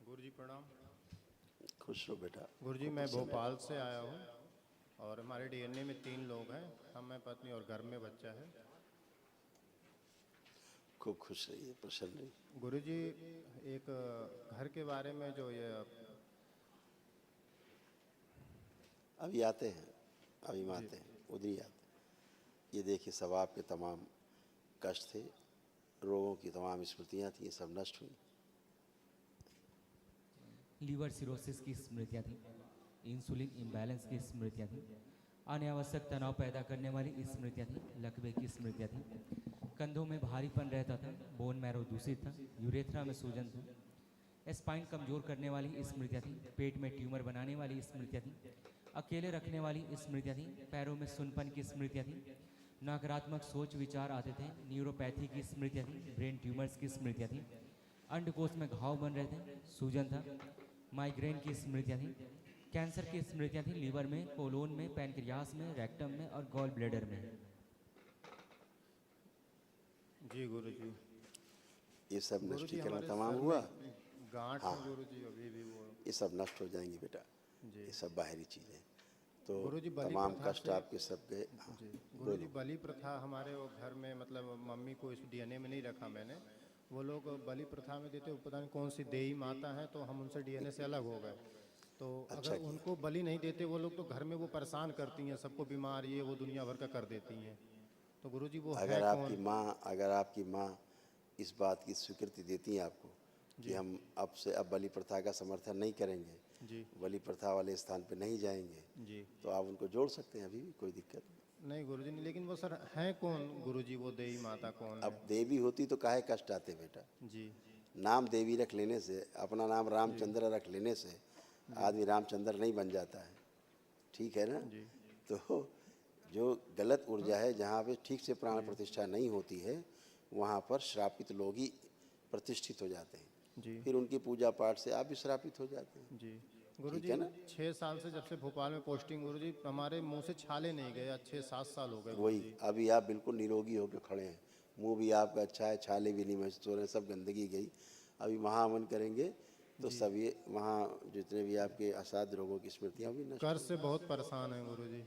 गुरुजी प्रणाम। खुश रहो बेटा। गुरुजी मैं भोपाल से आया हूँ और हमारे डीएनए में 3 लोग हैं, हम, मैं, पत्नी और घर में बच्चा है। खूब खुश रहिए, प्रसन्न रहिए। गुरुजी एक घर के बारे में जो ये अभी आते हैं, अभी हम आते हैं, उधर ही आते हैं। ये देखिए, सब आपके तमाम कष्ट थे, रोगों की तमाम स्मृतियाँ थी, ये सब नष्ट हुई। लीवर सिरोसिस की स्मृतियाँ थीं, इंसुलिन इम्बैलेंस की स्मृतियाँ थीं, अनावश्यक तनाव पैदा करने वाली स्मृतियाँ थीं, लकवे की स्मृतियाँ थीं, कंधों में भारीपन रहता था, बोन मैरो दूषित था, यूरेथ्रा में सूजन था, स्पाइन कमजोर करने वाली स्मृतियाँ थीं, पेट में ट्यूमर बनाने वाली स्मृतियाँ थीं, अकेले रखने वाली स्मृतियाँ थीं, पैरों में सुनपन की स्मृतियाँ थीं, नकारात्मक सोच विचार आते थे, न्यूरोपैथी की स्मृतियाँ थीं, ब्रेन ट्यूमर्स की स्मृतियाँ थीं, अंडकोश में घाव बन रहे थे, सूजन था, माइग्रेन की स्मृतियाँ थीं, कैंसर की स्मृतियाँ थीं, लीवर में, कोलोन में, पैनक्रियास में, रेक्टम में और गॉल ब्लैडर में। जी गुरुजी। ये सब गुरुजी नष्टीकरण हमारे तमाम सर हुआ। में गांठ हाँ, है गुरुजी, अभी भी वो। ये सब नष्ट हो जाएंगी बेटा, जी ये सब बाहरी चीज़ें। तो गुरुजी बलि तमाम प्रथा कष्ट से। आपके सब गए। हाँ, जी गुरुजी, बोलो। बलि प्रथा हमारे वो घर में, मतलब मम्मी को इस डीएनए में नहीं रखा मैंने। वो लोग बलि प्रथा में देते, पता नहीं कौन सी देवी माता है, तो हम उनसे डीएनए से अलग हो गए। तो अगर अच्छा किया। उनको बलि नहीं देते वो लोग, तो घर में वो परेशान करती हैं, सबको बीमार ये वो दुनिया भर का कर देती हैं। तो गुरुजी वो है कौन? अगर आपकी माँ इस बात की स्वीकृति देती हैं आपको कि जी हम अब से अब बलि प्रथा का समर्थन नहीं करेंगे, जी बलि प्रथा वाले स्थान पे नहीं जाएंगे, जी। तो आप उनको जोड़ सकते हैं, अभी भी कोई दिक्कत नहीं। नहीं गुरुजी नहीं, लेकिन वो सर हैं कौन गुरुजी, वो देवी माता कौन है? अब देवी होती तो काहे कष्ट आते बेटा। जी नाम देवी रख लेने से, अपना नाम जी रामचंद्र रख लेने से जी आदमी रामचंद्र नहीं बन जाता है, ठीक है ना। जी। तो जो गलत ऊर्जा हाँ है, जहाँ पे ठीक से प्राण जी प्रतिष्ठा नहीं होती है, वहाँ पर श्रापित लोग ही प्रतिष्ठित हो जाते हैं। जी फिर उनकी पूजा पाठ से आप भी श्रापित हो जाते हैं, जी। ठीक गुरुजी है ना। 6 साल से, जब से भोपाल में पोस्टिंग, गुरुजी हमारे मुंह से छाले नहीं गए, आज 6-7 साल हो गए वही, गुरुजी। अभी आप बिल्कुल निरोगी होकर खड़े हैं, मुंह भी आपका अच्छा है, छाले भी नहीं महसूस हो रहे हैं, सब गंदगी गई। अभी महाअमन करेंगे तो जी सब ये वहाँ जितने भी आपके असाध्य रोगों की स्मृतियाँ भी नष्ट कर्ज होंगी। से बहुत परेशान है गुरुजी।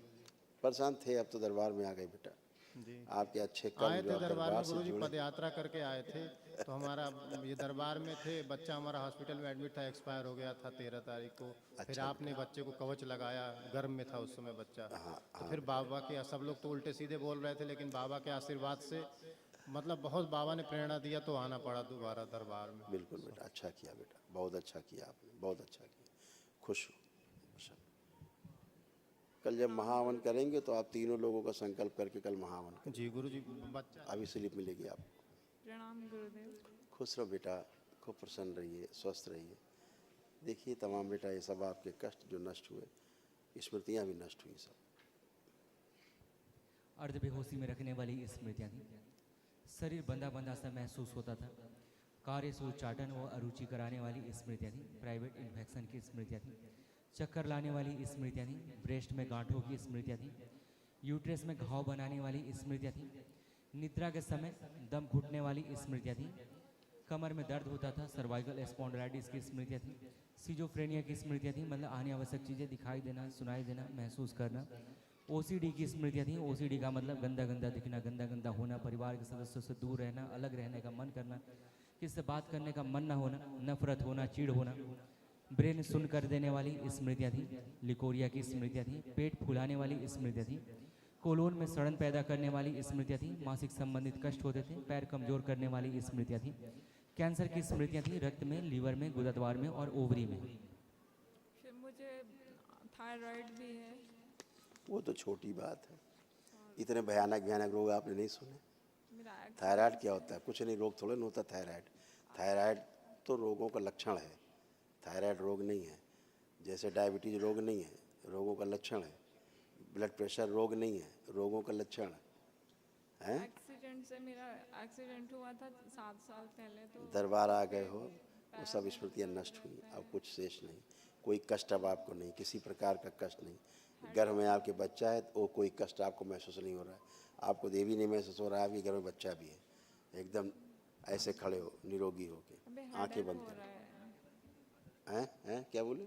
परेशान थे, अब तो दरबार में आ गए बेटा। जी आपके अच्छे कर्म आए जो थे आप दरबार दरबार में से गुरुजी, जुड़े। पद यात्रा करके आए थे। तो हमारा ये दरबार में थे, बच्चा हमारा हॉस्पिटल में एडमिट था, एक्सपायर हो गया था 13 तारीख को। फिर अच्छा आपने बेटा। बच्चे को कवच लगाया, गर्भ में था उस समय बच्चा। हाँ तो हाँ फिर बेटा। बाबा के, सब लोग तो उल्टे सीधे बोल रहे थे, लेकिन बाबा के आशीर्वाद से, मतलब बहुत बाबा ने प्रेरणा दिया, तो आना पड़ा दोबारा दरबार में। बिल्कुल बेटा, अच्छा किया बेटा, बहुत अच्छा किया आपने, बहुत अच्छा किया। खुश हो, प्रसन्न। कल जब महावन करेंगे तो आप तीनों लोगों का संकल्प करके कल महावन जी करेंगे। गुरुजी, बच्चा अभी स्लिप मिलेगी आपको। प्रणाम गुरुदेव। खुश रहो बेटा, खूब प्रसन्न रहिए, स्वस्थ रहिए। देखिए तमाम बेटा, ये सब आपके कष्ट जो नष्ट हुए, स्मृतियाँ भी नष्ट हुई सब। अर्धबेहोशी में रखने वाली स्मृतियाँ थीं, शरीर बंधा बंधा सा महसूस होता था, कार्य से उच्चाटन व अरुचि कराने वाली स्मृतियाँ थीं, प्राइवेट इन्फेक्शन की स्मृतियाँ थीं, चक्कर लाने वाली स्मृतियाँ थीं, ब्रेस्ट में गांठों की स्मृतियाँ थीं, यूट्रस में घाव बनाने वाली स्मृतियाँ थीं, निद्रा के समय दम घुटने वाली स्मृतियाँ थीं, कमर में दर्द होता था, सर्वाइकल स्पॉन्डिलाइटिस की स्मृतियाँ थीं, सिजोफ्रेनिया की स्मृतियाँ थीं, मतलब आने आवश्यक चीज़ें दिखाई देना, सुनाई देना, महसूस करना, ओसीडी की स्मृतियाँ थीं, ओसीडी का मतलब गंदा गंदा दिखना, गंदा गंदा होना, परिवार के सदस्यों से दूर रहना, अलग रहने का मन करना, किसी से बात करने का मन ना होना, नफरत होना, चिढ़ होना, ब्रेन सुन कर देने वाली स्मृतियाँ थीं, लिकोरिया की स्मृतियाँ थीं, पेट फुलाने वाली स्मृतियाँ थीं, कोलोन में सड़न पैदा करने वाली स्मृतियाँ थीं, मासिक संबंधित कष्ट होते थे, पैर कमजोर करने वाली स्मृतियाँ थीं, कैंसर की स्मृतियाँ थीं, रक्त में, लीवर में, गुदद्वार में और ओवरी में। फिर मुझे थायराइड भी है। वो तो छोटी बात है, इतने भयानक भयानक रोग आपने नहीं सुने। मेरा थायराइड एक्सीडेंट क्या से। होता है? कुछ नहीं, रोग थोड़ा नहीं होता थायराइड। थायराइड तो रोगों का लक्षण है, थायराइड रोग नहीं है। जैसे डायबिटीज रोग नहीं है, रोगों का लक्षण है। ब्लड प्रेशर रोग नहीं है, रोगों का लक्षण है। एक्सीडेंट से मेरा एक्सीडेंट हुआ था 7 साल पहले, तो दरबार आ गए फिर हो, वो पैर सब में स्मृतियाँ दर्द नष्ट हुई, रहता अब है। कुछ शेष नहीं। कोई कष्ट अब आपको नहीं, किसी प्रकार का कष्ट नहीं। गर्भ में हेडेक। आपके बच्चा है तो वो कोई कष्ट आपको महसूस नहीं हो रहा है। आपको देवी नहीं महसूस हो रहा है, आपके घर में बच्चा भी है। एकदम ऐसे खड़े हो, निरोगी हो के, अबे आंखें हेडेक बंद हो करें। रहा है। हैं क्या बोले?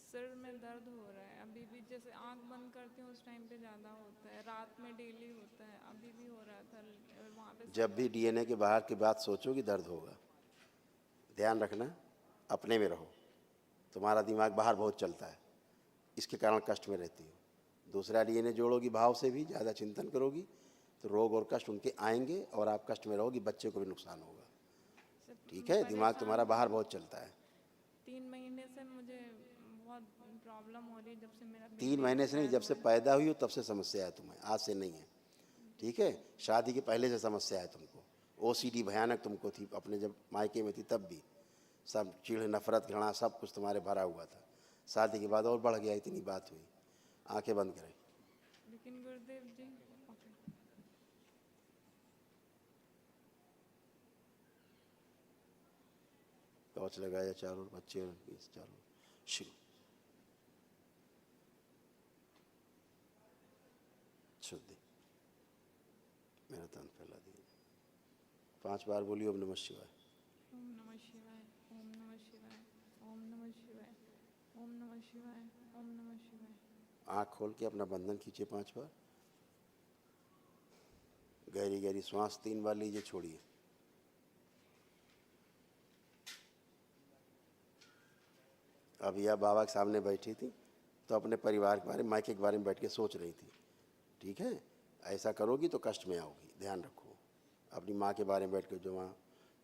सिर में दर्द हो रहा है अभी भी, जैसे आंख बंद करती हूँ उस टाइम पे ज़्यादा होता है, रात में डेली होता है, अभी भी हो रहा था वहाँ पे। जब भी डीएनए के बाहर की बात सोचोगी दर्द होगा। ध्यान रखना, अपने में रहो। तुम्हारा दिमाग बाहर बहुत चलता है, इसके कारण कष्ट में रहती हो। दूसरा डीएनए जोड़ोगी भाव से भी, ज़्यादा चिंतन करोगी तो रोग और कष्ट उनके आएंगे और आप कष्ट में रहोगी, बच्चे को भी नुकसान होगा। ठीक है, दिमाग तुम्हारा बाहर बहुत चलता है। 3 महीने से मुझे बहुत प्रॉब्लम हो रही है, जब से मेरा 3 महीने से नहीं, जब से पैदा हुई हो तब से समस्या है तुम्हें, आज से नहीं है। ठीक है, शादी के पहले से समस्या है तुमको। ओसीडी भयानक तुमको थी, अपने जब मायके में थी तब भी सब चिढ़, नफरत, घृणा सब कुछ तुम्हारे भरा हुआ था। शादी के बाद और बढ़ गया, इतनी बात हुई। आंखें बंद करें। लेकिन गुरुदेव जी, टॉर्च लगाया चारों बच्चे और चारों। शुरू। शुद्धि, मेरा तन फैला दिया। 5 बार बोलिए ओम नमः शिवाय। ओम नमः शिवाय, ओम नमः शिवाय, ओम नमः शिवाय, ओम नमः शिवाय, ओम नमः शिवाय। आँख खोल के अपना बंधन खींचे 5 बार। गहरी गहरी श्वास 3 बार लीजिए, छोड़िए। अभी आप बाबा के सामने बैठी थी तो अपने परिवार के बारे में, मायके के बारे में बैठ के सोच रही थी। ठीक है, ऐसा करोगी तो कष्ट में आओगी, ध्यान रखो। अपनी माँ के बारे में बैठ के जो वहाँ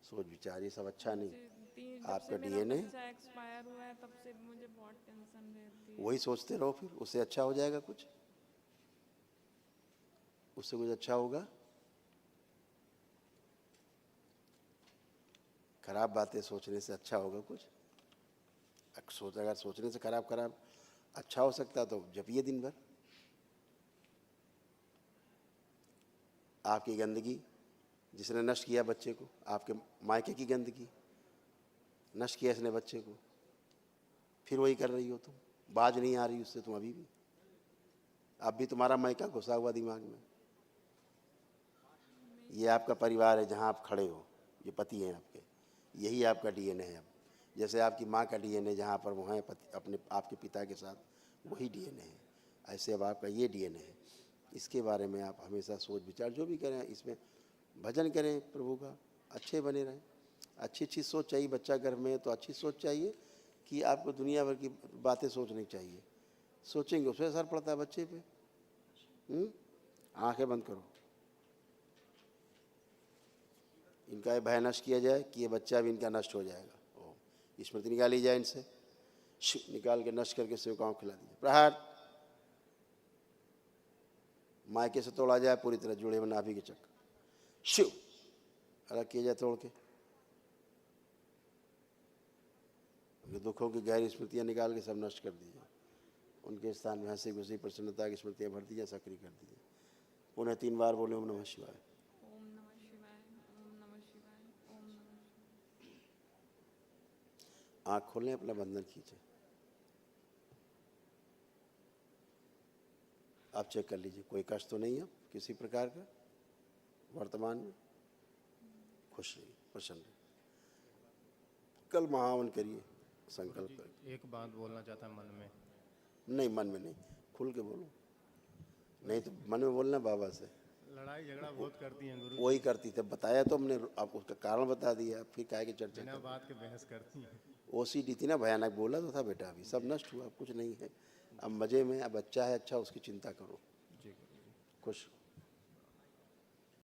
सोच विचार, ये सब अच्छा नहीं। आपका डीएनए एक्सपायर हुआ है तब से मुझे बहुत टेंशन रहती है। वही सोचते रहो, फिर उससे अच्छा हो जाएगा कुछ, उससे कुछ अच्छा होगा। खराब बातें सोचने से अच्छा होगा कुछ? अगर सोचने से खराब अच्छा हो सकता तो जपिए दिन भर। आपकी गंदगी जिसने नष्ट किया बच्चे को, आपके मायके की गंदगी नष्ट किया इसने बच्चे को, फिर वही कर रही हो तुम। बाज नहीं आ रही उससे तुम अभी भी। अब भी तुम्हारा मायका घुसा हुआ दिमाग में। ये आपका परिवार है जहाँ आप खड़े हो, ये पति हैं आपके, यही आपका डीएनए है। अब जैसे आपकी माँ का डीएनए जहाँ पर वो हैं अपने आपके पिता के साथ, वही डीएनए है। ऐसे अब आपका ये डीएनए है। इसके बारे में आप हमेशा सोच विचार जो भी करें, इसमें भजन करें प्रभु का, अच्छे बने रहें। अच्छी अच्छी सोच चाहिए। बच्चा घर में है तो अच्छी सोच चाहिए कि आपको दुनिया भर की बातें सोचनी चाहिए। सोचेंगे उससे असर पड़ता है बच्चे पे। आंखें बंद करो। इनका ये भय नष्ट किया जाए कि ये बच्चा भी इनका नष्ट हो जाएगा। ओम स्मृति निकाली जाए इनसे, निकाल के नष्ट करके सेवकाओं खिला दीजिए। प्रहार। मायके से तोड़ा जाए पूरी तरह, जुड़े हुए नाभि के चक्कर शिव अलग किया जाए तोड़ के। उनके दुखों की गहरी स्मृतियाँ निकाल के सब नष्ट कर दीजिए। उनके स्थान में हंसी खुशी प्रसन्नता की स्मृतियाँ भर दीजिए, सक्रिय कर दीजिए। पुनः 3 बार बोले ओम नमः शिवाय। ओम नमः शिवाय, ओम नमः शिवाय, ओम नमः शिवाय। आँख खोलें, अपना बंधन खींचे। आप चेक कर लीजिए कोई कष्ट तो नहीं है किसी प्रकार का वर्तमान में। खुश रहिए, प्रसन्न रहिए। कल महावन करिए, संकल्प करिए। एक बात बोलना चाहता मन में। नहीं, मन में नहीं, खुल के बोलो। नहीं तो मन में बोलना बाबा से। लड़ाई झगड़ा बहुत करती हैं गुरु। वही करती थी, बताया तो हमने, आप उसका कारण बता दिया, फिर काहे की चर्चा। बिना बात के बहस करती हैं। ओसीडी थी ना, भयानक बोला तो था बेटा, अभी सब नष्ट हुआ, कुछ नहीं है। अब मजे में, अब बच्चा है अच्छा, उसकी चिंता करो। जी गुरु जी। खुश।